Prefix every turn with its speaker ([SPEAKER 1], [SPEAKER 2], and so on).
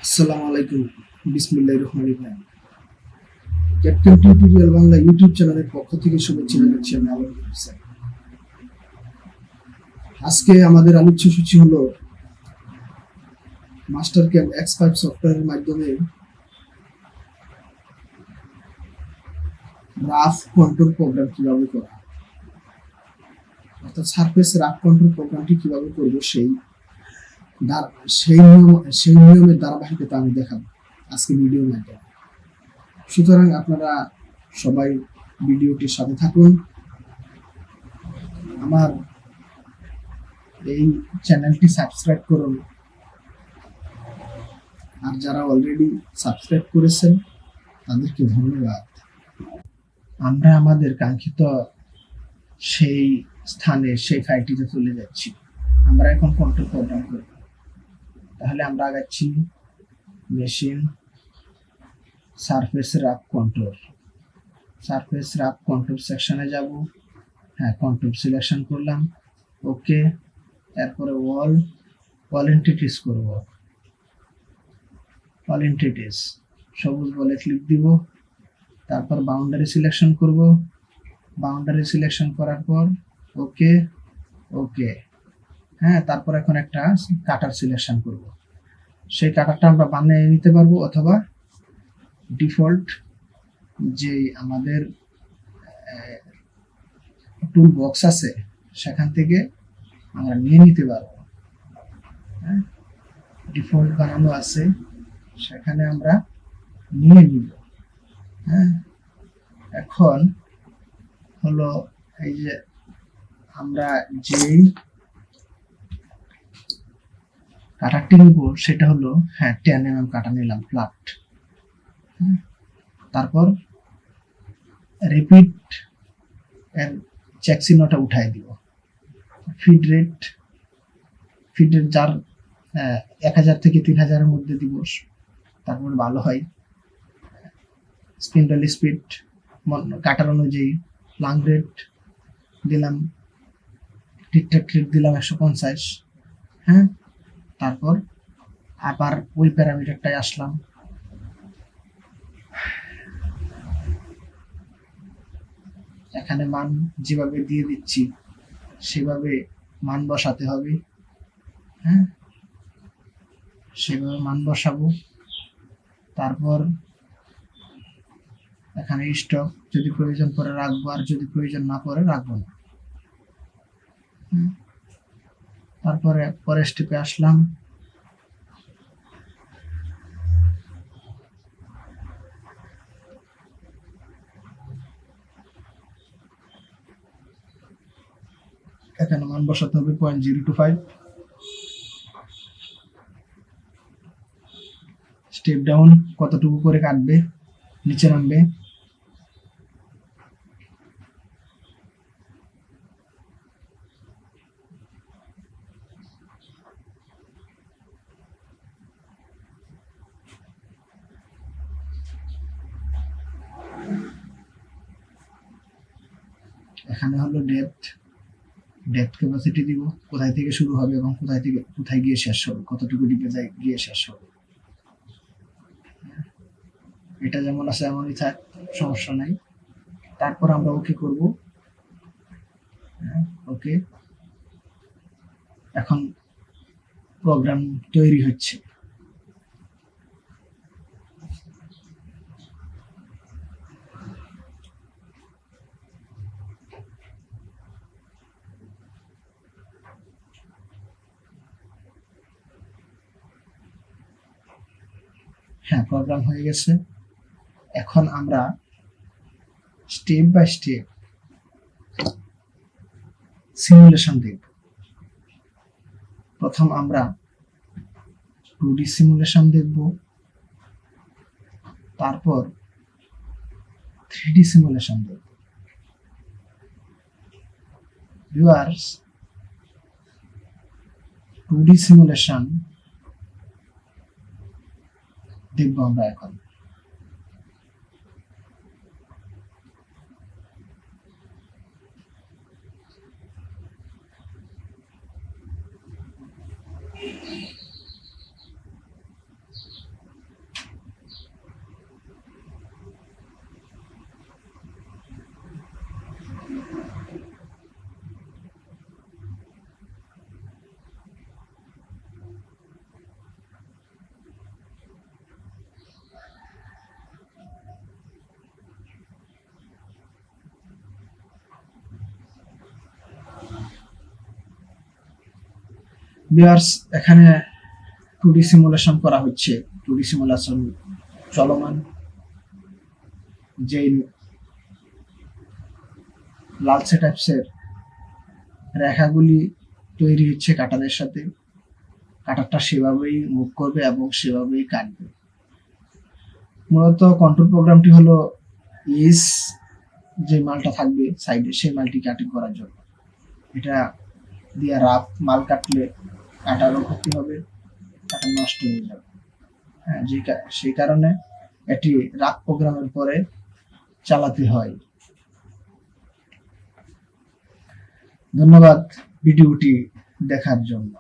[SPEAKER 1] আসসালামু আলাইকুম। বিসমিল্লাহির রহমানির রহিম। ক্যাপ্টেন টিউটোরিয়াল বাংলা ইউটিউব চ্যানেলের পক্ষ থেকে শুভেচ্ছা জানাচ্ছি আমি আলম হোসেন। আজকে আমাদের আলোচ্য সূচি হলো মাস্টার ক্যাম X5 সফটওয়্যারের মাধ্যমে রাফ কন্ট্রোল প্রোগ্রাম কিভাবে করা, অর্থাৎ সারফেস রাফ কন্ট্রোল প্রোগ্রামটি কিভাবে করব সেই নিয়মের ধারাবাহিকতা আমি দেখাবো আজকে ভিডিওর মাধ্যমে। সুতরাং আপনারা সবাই ভিডিওটির সাথে থাকুন। আমার এই চ্যানেলটি সাবস্ক্রাইব করুন, আর যারা অলরেডি সাবস্ক্রাইব করেছেন তাদেরকে ধন্যবাদ। আমরা আমাদের কাঙ্ক্ষিত সেই স্থানে সেই ফাইলটিতে চলে যাচ্ছি। আমরা এখন কন্ট্রোল প্রোগ্রাম করব। তাহলে আমরা আগাচ্ছি মেশিন সারফেস রাফ কন্ট্রোল সেকশনে যাব। হ্যাঁ, কন্ট্রোল সিলেকশন করলাম, ওকে। এরপরে অল এন্টিটিস করব। অল এন্টিটিস সবুজ বলে ক্লিক দিব। তারপর বাউন্ডারি সিলেকশন করব। বাউন্ডারি সিলেকশন করার পর ওকে ওকে। হ্যাঁ, তারপর এখন একটা কাটার সিলেকশন করব। সেই কাটারটা আমরা বানিয়ে নিতে পারবো, অথবা ডিফল্ট যে আমাদের টুল বক্স আছে সেখান থেকে আমরা নিয়ে নিতে পারবো। হ্যাঁ, ডিফল্ট বানানো আছে, সেখানে আমরা নিয়ে নিব। হ্যাঁ, এখন হলো এই যে আমরা যেই কাটারটি নিব সেটা হলো 10 mm কাটা নিলাম ফ্ল্যাট। তারপর রিপিট এর চেক চিহ্নটা উঠাই দিব। ফিড রেট যার 1000 থেকে 3000 এর মধ্যে দিব, তারপর ভালো হয়। স্পিন্ডল স্পিড কাটার অনুযায়ী প্লাং রেট দিলাম, টিকটাক রেট দিলাম 150। হ্যাঁ, তারপর আবার ওই প্যারামিটারটায় আসলাম। এখানে মান যেভাবে দিয়ে দিচ্ছি সেভাবে মান বসাতে হবে। হ্যাঁ, সেভাবে মান বসাবো। তারপর এখানে স্টক যদি প্রয়োজন পড়ে রাখবো, আর যদি প্রয়োজন না পড়ে রাখবো না। তারপরে পরের স্টেপে আসলাম। এখানে মান বসাতে হবে 0.025। স্টেপ ডাউন কতটুকু করে কাটবে, নিচে নামবে। এখানে হলো ডেপথ ক্যাপাসিটি দিব, কোথায় থেকে শুরু হবে এবং কোথায় গিয়ে শেষ হবে, কতটুকু ডিপে গিয়ে শেষ হবে। এটা যেমন আছে এমনই থাক, সমস্যা নাই। তারপর আমরা ওকে করব। ওকে, এখন প্রোগ্রাম তৈরি হচ্ছে। হ্যাঁ, প্রোগ্রাম হয়ে গেছে। এখন আমরা স্টেপ বাই স্টেপ সিমুলেশন দেখব। প্রথম আমরা 2D সিমুলেশন দেখব, তারপর 3D সিমুলেশন দেখব। ভিউয়ার্স, 2D সিমুলেশন দেখব আমরা এখন। ভিউয়ার্স, এখানে 2D সিমুলেশন করা হচ্ছে। 2D সিমুলেশন চলমান। যে লালচে টাইপসের রেখাগুলি তৈরি হচ্ছে কাটারের সাথে, কাটারটা সেভাবেই মুভ করবে এবং সেভাবেই কাটবে। মূলত কন্ট্রোল প্রোগ্রামটি হলো ইস, যে মালটা থাকবে সাইডে সেই মালটি কাটিং করার জন্য। এটা দিয়ে রাফ মাল কাটলে কাটারও ক্ষতি হবে, কাটা নষ্ট হয়ে যাবে। হ্যাঁ, সেই কারণে এটি রাফ প্রোগ্রামের পরে চালাতে হয়। ধন্যবাদ ভিডিওটি দেখার জন্য।